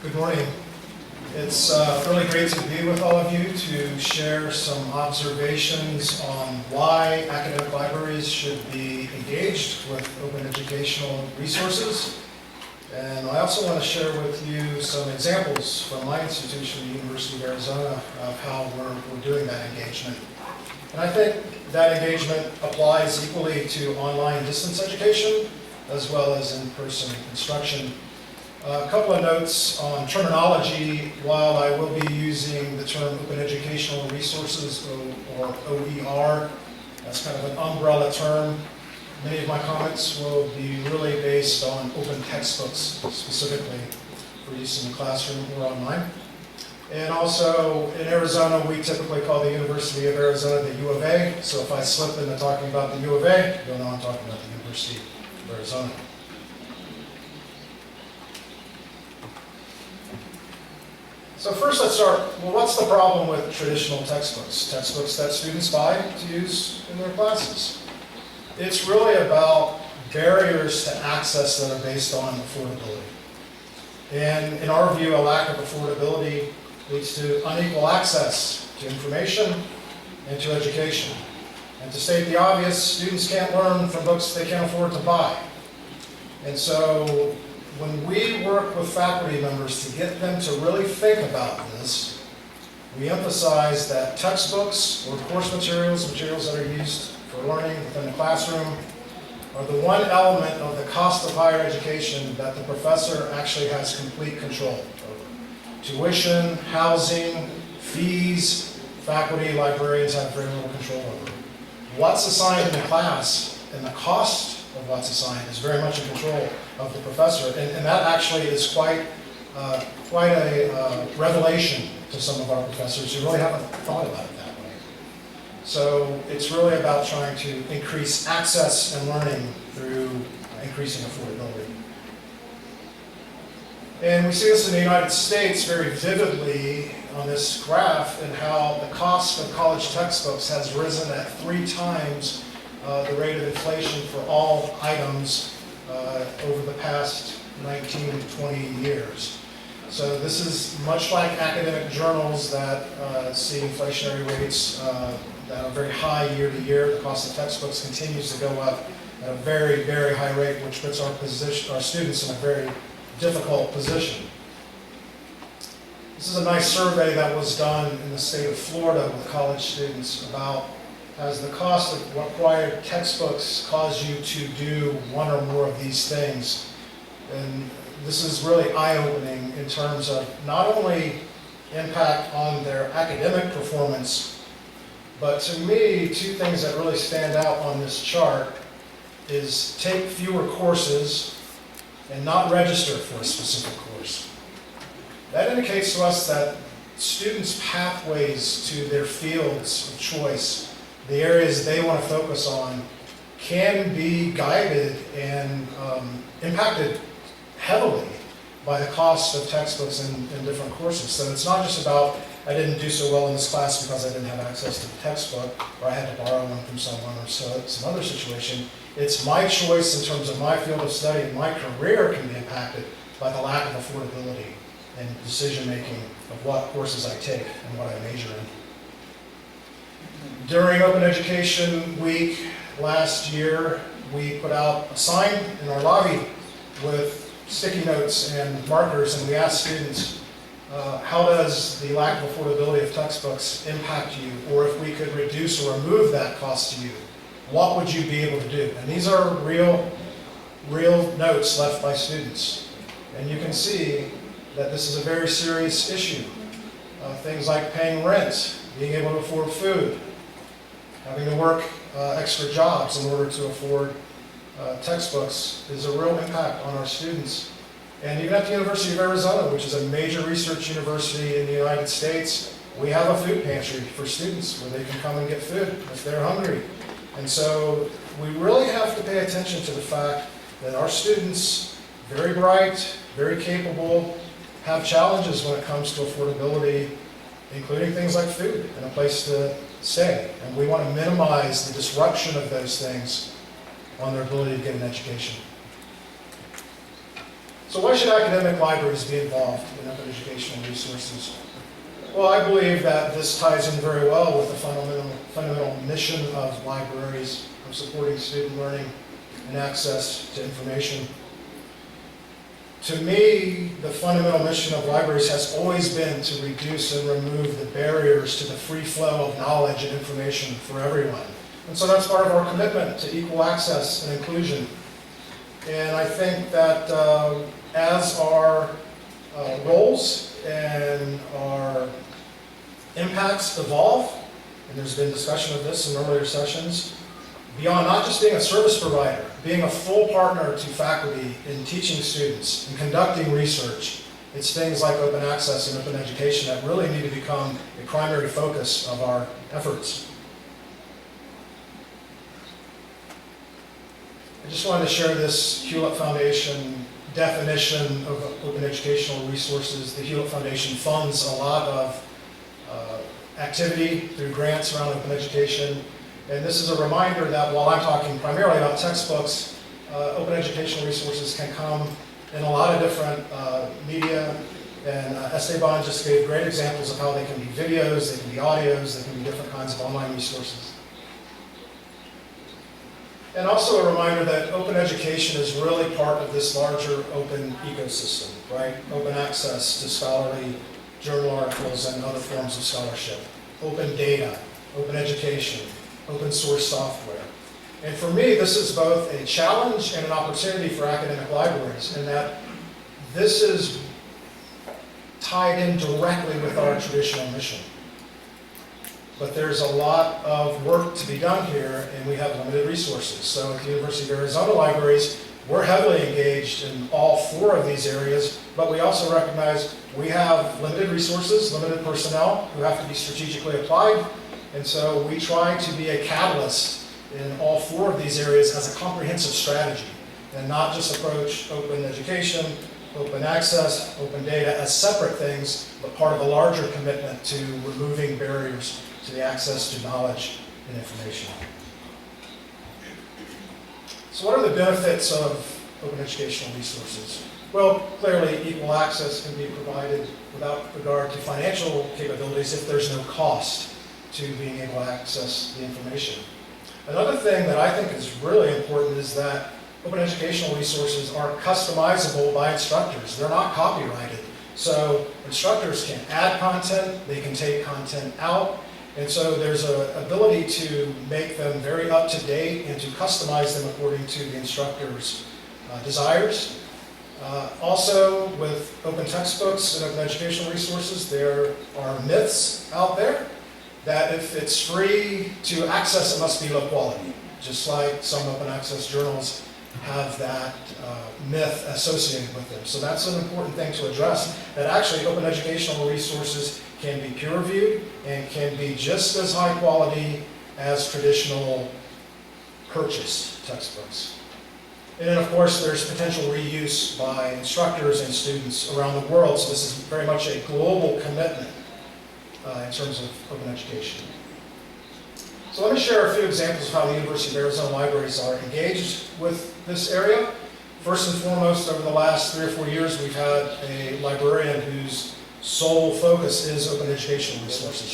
Good morning. It's really great to be with all of you to share some observations on why academic libraries should be engaged with open educational resources. And I also want to share with you some examples from my institution, the University of Arizona, of how we're doing that engagement. And I think that engagement applies equally to online distance education as well as in-person instruction. A couple of notes on terminology. While I will be using the term Open Educational Resources, or OER, that's kind of an umbrella term, many of my comments will be really based on open textbooks, specifically for use in the classroom or online. And also, in Arizona, we typically call the University of Arizona the U of A, so if I slip into talking about the U of A, you'll know I'm talking about the University of Arizona. So first let's start, well, what's the problem with traditional textbooks? Textbooks that students buy to use in their classes. It's really about barriers to access that are based on affordability. And in our view, a lack of affordability leads to unequal access to information and to education. And to state the obvious, students can't learn from books they can't afford to buy. And so when we work with faculty members to get them to really think about this, we emphasize that textbooks or course materials that are used for learning within the classroom, are the one element of the cost of higher education that the professor actually has complete control over. Tuition, housing, fees, faculty, librarians have very little control over. What's assigned in the class and the cost of what's assigned is very much in control of the professor, and that actually is quite a revelation to some of our professors who really haven't thought about it that way. So it's really about trying to increase access and learning through increasing affordability. And we see this in the United States very vividly on this graph, and how the cost of college textbooks has risen at 3 times the rate of inflation for all items over the past 19 to 20 years. So this is much like academic journals that see inflationary rates that are very high year to year. The cost of textbooks continues to go up at a very, very high rate, which puts our students in a very difficult position. This is a nice survey that was done in the state of Florida with college students about, has the cost of required textbooks cause you to do one or more of these things? And this is really eye-opening in terms of not only impact on their academic performance, but to me, 2 things that really stand out on this chart is take fewer courses and not register for a specific course. That indicates to us that students' pathways to their fields of choice, the areas they want to focus on, can be guided and impacted heavily by the cost of textbooks in different courses. So it's not just about, I didn't do so well in this class because I didn't have access to the textbook, or I had to borrow one from someone, or so it's another situation. It's my choice in terms of my field of study, and my career can be impacted by the lack of affordability and decision-making of what courses I take and what I major in. During Open Education Week last year, we put out a sign in our lobby with sticky notes and markers, and we asked students, how does the lack of affordability of textbooks impact you? Or if we could reduce or remove that cost to you, what would you be able to do? And these are real notes left by students. And you can see that this is a very serious issue. Things like paying rent, being able to afford food, having to work extra jobs in order to afford textbooks is a real impact on our students. And even at the University of Arizona, which is a major research university in the United States, we have a food pantry for students where they can come and get food if they're hungry. And so we really have to pay attention to the fact that our students, very bright, very capable, have challenges when it comes to affordability, including things like food and a place to stay. And we want to minimize the disruption of those things on their ability to get an education. So why should academic libraries be involved in open educational resources? Well, I believe that this ties in very well with the fundamental mission of libraries of supporting student learning and access to information. To me, the fundamental mission of libraries has always been to reduce and remove the barriers to the free flow of knowledge and information for everyone. And so that's part of our commitment to equal access and inclusion. And I think that as our roles and our impacts evolve, and there's been discussion of this in earlier sessions, beyond not just being a service provider, being a full partner to faculty in teaching students and conducting research, it's things like open access and open education that really need to become a primary focus of our efforts. I just wanted to share this Hewlett Foundation definition of open educational resources. The Hewlett Foundation funds a lot of activity through grants around open education. And this is a reminder that while I'm talking primarily about textbooks, open educational resources can come in a lot of different media. And Esteban just gave great examples of how they can be videos, they can be audios, they can be different kinds of online resources. And also a reminder that open education is really part of this larger open ecosystem, right? Open access to scholarly journal articles and other forms of scholarship, open data, open education, open source software. And for me, this is both a challenge and an opportunity for academic libraries in that this is tied in directly with our traditional mission. But there's a lot of work to be done here, and we have limited resources. So at the University of Arizona Libraries, we're heavily engaged in all four of these areas, but we also recognize we have limited resources, limited personnel who have to be strategically applied. And so we try to be a catalyst in all four of these areas as a comprehensive strategy, and not just approach open education, open access, open data as separate things, but part of a larger commitment to removing barriers to the access to knowledge and information. So what are the benefits of open educational resources? Well, clearly equal access can be provided without regard to financial capabilities if there's no cost to being able to access the information. Another thing that I think is really important is that open educational resources are customizable by instructors. They're not copyrighted. So instructors can add content, they can take content out, and so there's an ability to make them very up to date and to customize them according to the instructor's desires. Also, with open textbooks and open educational resources, there are myths out there that if it's free to access, it must be low quality, just like some open access journals have that myth associated with them. So that's an important thing to address, that actually open educational resources can be peer-reviewed and can be just as high quality as traditional purchased textbooks. And then, of course, there's potential reuse by instructors and students around the world, so this is very much a global commitment in terms of open education. So let me share a few examples of how the University of Arizona Libraries are engaged with this area. First and foremost, over the last 3 or 4 years, we've had a librarian whose sole focus is open educational resources,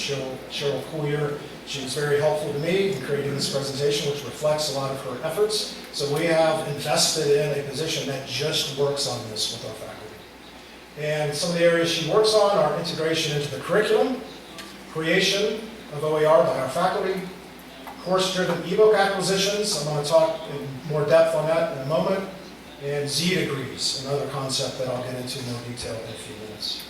Cheryl Coulier. She was very helpful to me in creating this presentation, which reflects a lot of her efforts. So we have invested in a position that just works on this with our faculty. And some of the areas she works on are integration into the curriculum, creation of OER by our faculty, course-driven ebook acquisitions. I'm going to talk in more depth on that in a moment, and Z degrees, another concept that I'll get into in more detail in a few minutes.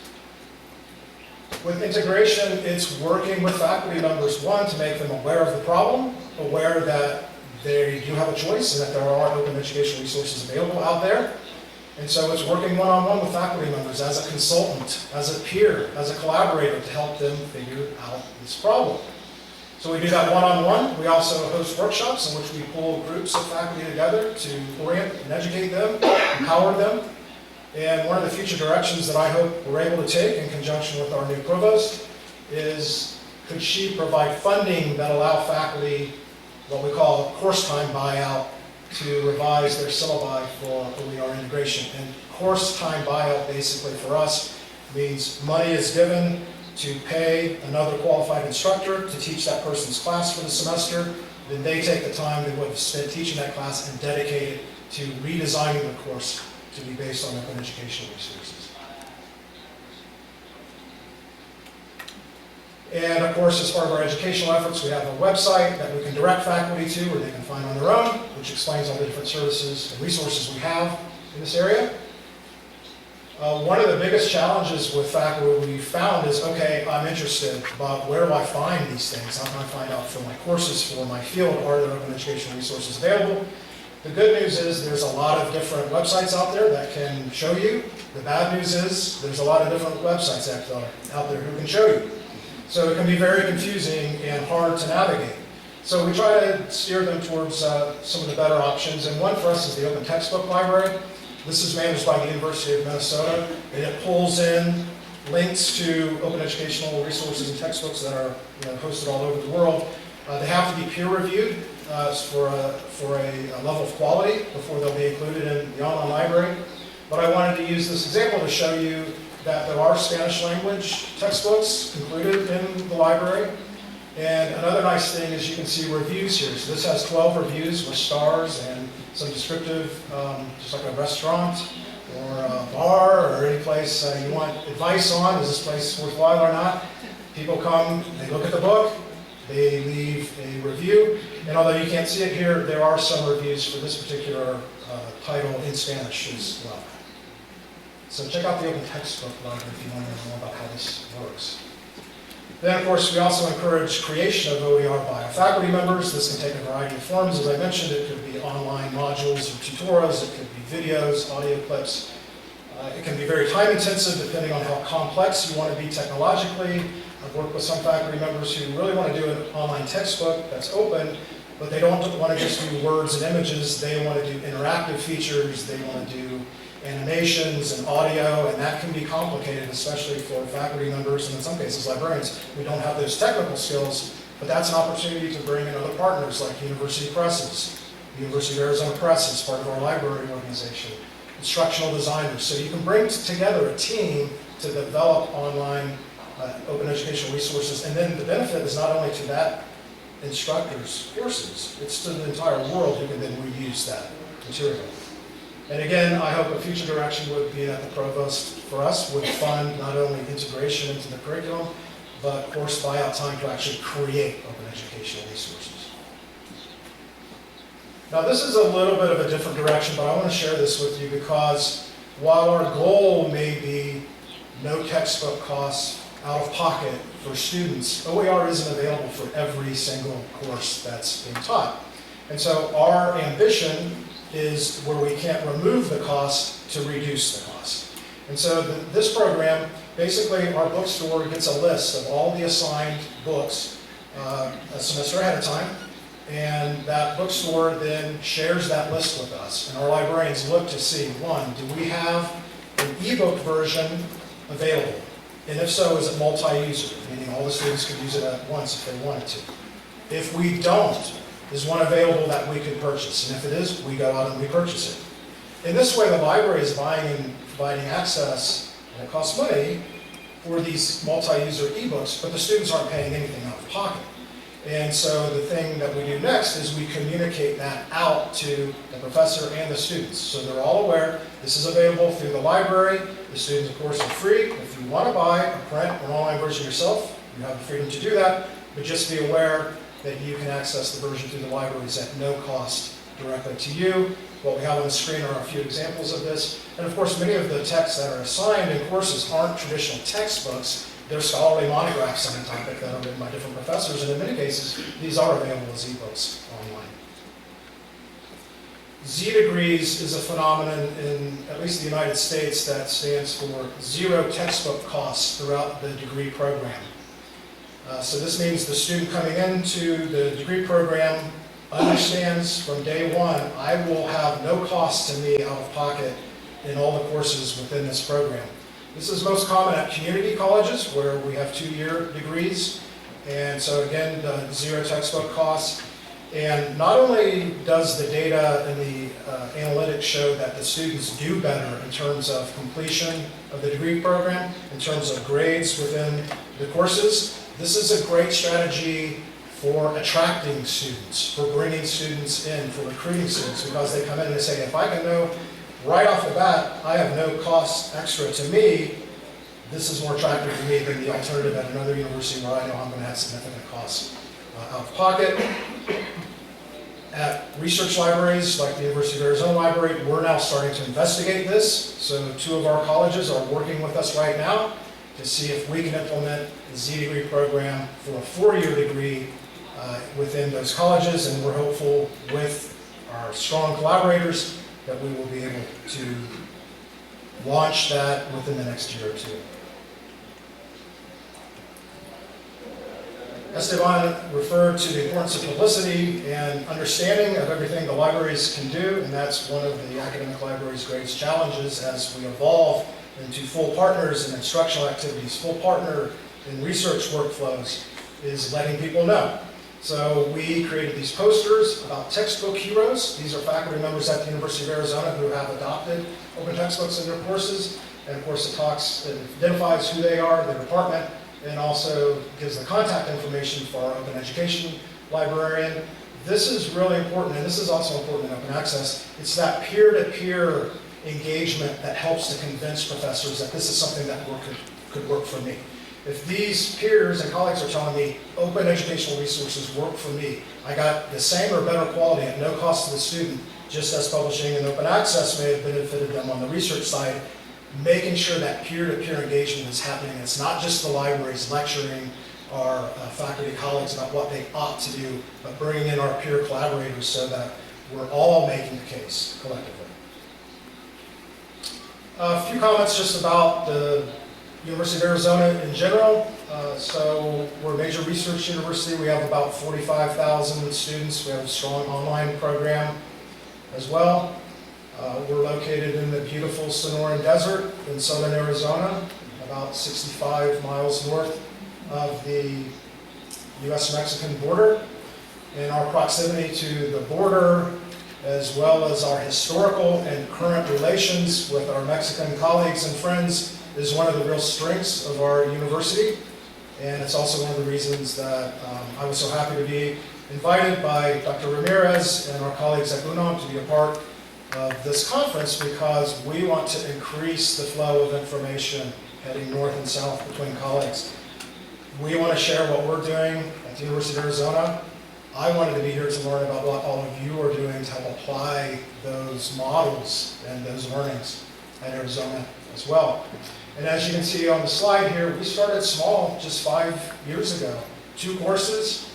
With integration, it's working with faculty members, one, to make them aware of the problem, aware that they do have a choice and that there are open educational resources available out there. And so it's working one-on-one with faculty members as a consultant, as a peer, as a collaborator to help them figure out this problem. So we do that one-on-one. We also host workshops in which we pull groups of faculty together to orient and educate them, empower them. And one of the future directions that I hope we're able to take in conjunction with our new provost is, could she provide funding that allow faculty what we call course time buyout to revise their syllabi for OER integration. And course time buyout basically for us means money is given to pay another qualified instructor to teach that person's class for the semester. Then they take the time they would have spent teaching that class and dedicate it to redesigning the course to be based on open educational resources. And of course, as part of our educational efforts, we have a website that we can direct faculty to where they can find on their own, which explains all the different services and resources we have in this area. One of the biggest challenges with faculty we found is, okay, I'm interested, but where do I find these things? How can I find out for my courses, for my field, are there open educational resources available? The good news is there's a lot of different websites out there that can show you. The bad news is there's a lot of different websites out there who can show you. So it can be very confusing and hard to navigate. So we try to steer them towards some of the better options, and one for us is the Open Textbook Library. This is managed by the University of Minnesota, and it pulls in links to open educational resources and textbooks that are hosted all over the world. They have to be peer-reviewed for a level of quality before they'll be included in the online library. But I wanted to use this example to show you that there are Spanish language textbooks included in the library. And another nice thing is you can see reviews here. So this has 12 reviews with stars and some descriptive, just like a restaurant or a bar or any place you want advice on. Is this place worthwhile or not? People come, they look at the book, they leave a review. And although you can't see it here, there are some reviews for this particular title in Spanish as well. So check out the Open Textbook Library if you want to know more about how this works. Then, of course, we also encourage creation of OER by our faculty members. This can take a variety of forms. As I mentioned, it could be online modules or tutorials. It could be videos, audio clips. It can be very time intensive depending on how complex you want to be technologically. I've worked with some faculty members who really want to do an online textbook that's open, but they don't want to just do words and images. They want to do interactive features. They want to do animations and audio, and that can be complicated, especially for faculty members and in some cases librarians. We don't have those technical skills, but that's an opportunity to bring in other partners like university presses. The University of Arizona Press is part of our library organization. Instructional designers. So you can bring together a team to develop online open educational resources, and then the benefit is not only to that instructor's courses, it's to the entire world who can then reuse that material. And again, I hope a future direction would be that the provost, for us, would fund not only integration into the curriculum, but course buyout time to actually create open educational resources. Now this is a little bit of a different direction, but I want to share this with you because while our goal may be no textbook costs out of pocket for students, OER isn't available for every single course that's being taught. And so our ambition is where we can't remove the cost to reduce the cost. And so this program, basically our bookstore gets a list of all the assigned books a semester ahead of time, and that bookstore then shares that list with us. And our librarians look to see, one, do we have an ebook version available? And if so, is it multi-user, meaning all the students could use it at once if they wanted to? If we don't, is one available that we could purchase? And if it is, we go out and we purchase it. In this way, the library is buying and providing access, and it costs money, for these multi-user ebooks, but the students aren't paying anything out of pocket. And so the thing that we do next is we communicate that out to the professor and the students. So they're all aware this is available through the library. The students, of course, are free. If you want to buy a print or an online version yourself, you have the freedom to do that, but just be aware that you can access the version through the libraries at no cost directly to you. What we have on the screen are a few examples of this. And of course, many of the texts that are assigned in courses aren't traditional textbooks. They're scholarly monographs on a topic that are written by different professors, and in many cases, these are available as ebooks online. Z-degrees is a phenomenon in at least the United States that stands for zero textbook costs throughout the degree program. So this means the student coming into the degree program understands from day one, I will have no cost to me out of pocket in all the courses within this program. This is most common at community colleges where we have 2-year degrees. And so again, zero textbook costs. And not only does the data and the analytics showed that the students do better in terms of completion of the degree program, in terms of grades within the courses. This is a great strategy for attracting students, for bringing students in, for recruiting students, because they come in and they say, if I can know right off the bat, I have no cost extra to me, this is more attractive to me than the alternative at another university where I know I'm going to have significant costs out of pocket. At research libraries like the University of Arizona Library, we're now starting to investigate this. So 2 of our colleges are working with us right now to see if we can implement the Z degree program for a 4-year degree within those colleges, and we're hopeful with our strong collaborators that we will be able to launch that within the next year or 2. Esteban referred to the importance of publicity and understanding of everything the libraries can do, and that's one of the academic library's greatest challenges as we evolve into full partners in instructional activities, full partner in research workflows, is letting people know. So we created these posters about textbook heroes. These are faculty members at the University of Arizona who have adopted open textbooks in their courses, and of course it identifies who they are, their department, and also gives the contact information for our open education librarian. This is really important, and this is also important in open access. It's that peer-to-peer engagement that helps to convince professors that this is something that could work for me. If these peers and colleagues are telling me open educational resources work for me, I got the same or better quality at no cost to the student, just as publishing in open access may have benefited them on the research side, making sure that peer-to-peer engagement is happening. It's not just the libraries lecturing our faculty colleagues about what they ought to do, but bringing in our peer collaborators so that we're all making the case collectively. A few comments just about the University of Arizona in general. So we're a major research university. We have about 45,000 students. We have a strong online program as well. We're located in the beautiful Sonoran Desert in southern Arizona, about 65 miles north of the U.S.-Mexican border. And our proximity to the border, as well as our historical and current relations with our Mexican colleagues and friends, is one of the real strengths of our university. And it's also one of the reasons that I was so happy to be invited by Dr. Ramirez and our colleagues at UNAM to be a part of this conference, because we want to increase the flow of information heading north and south between colleagues. We want to share what we're doing at the University of Arizona. I wanted to be here to learn about what all of you are doing to help apply those models and those learnings at Arizona as well. And as you can see on the slide here, we started small just 5 years ago. 2 courses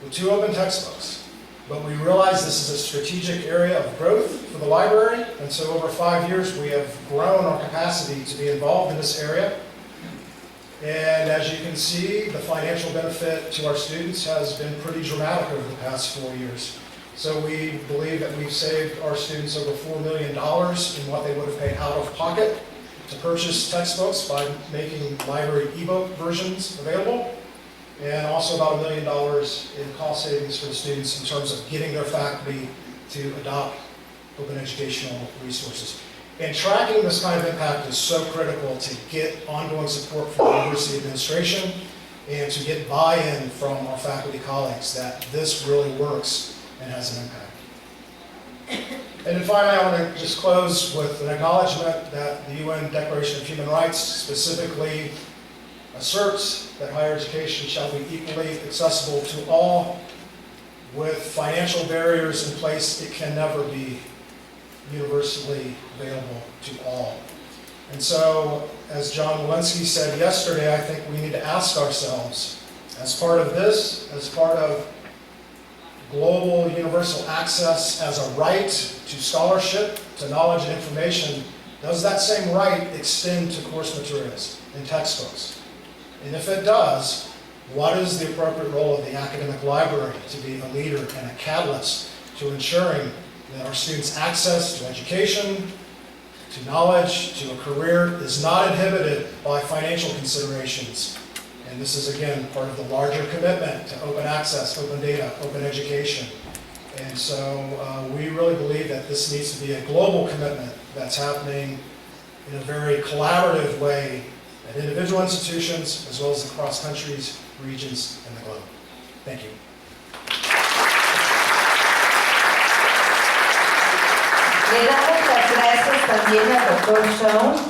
with 2 open textbooks. But we realized this is a strategic area of growth for the library, and so over 5 years we have grown our capacity to be involved in this area. And as you can see, the financial benefit to our students has been pretty dramatic over the past 4 years. So we believe that we've saved our students over $4 million in what they would have paid out of pocket to purchase textbooks by making library ebook versions available, and also about $1 million in cost savings for the students in terms of getting their faculty to adopt open educational resources. And tracking this kind of impact is so critical to get ongoing support from the university administration and to get buy-in from our faculty colleagues that this really works and has an impact. And then finally, I want to just close with an acknowledgement that the UN Declaration of Human Rights specifically asserts that higher education shall be equally accessible to all. With financial barriers in place, it can never be universally available to all. And so, as John Walensky said yesterday, I think we need to ask ourselves, as part of this, as part of global universal access as a right to scholarship, to knowledge and information, does that same right extend to course materials and textbooks? And if it does, what is the appropriate role of the academic library to be a leader and a catalyst to ensuring that our students' access to education, to knowledge, to a career is not inhibited by financial considerations? And this is, again, part of the larger commitment to open access, open data, open education. And so we really believe that this needs to be a global commitment that's happening in a very collaborative way at individual institutions as well as across countries, regions, and the globe. Thank you. Le damos las gracias también al Dr. Shan.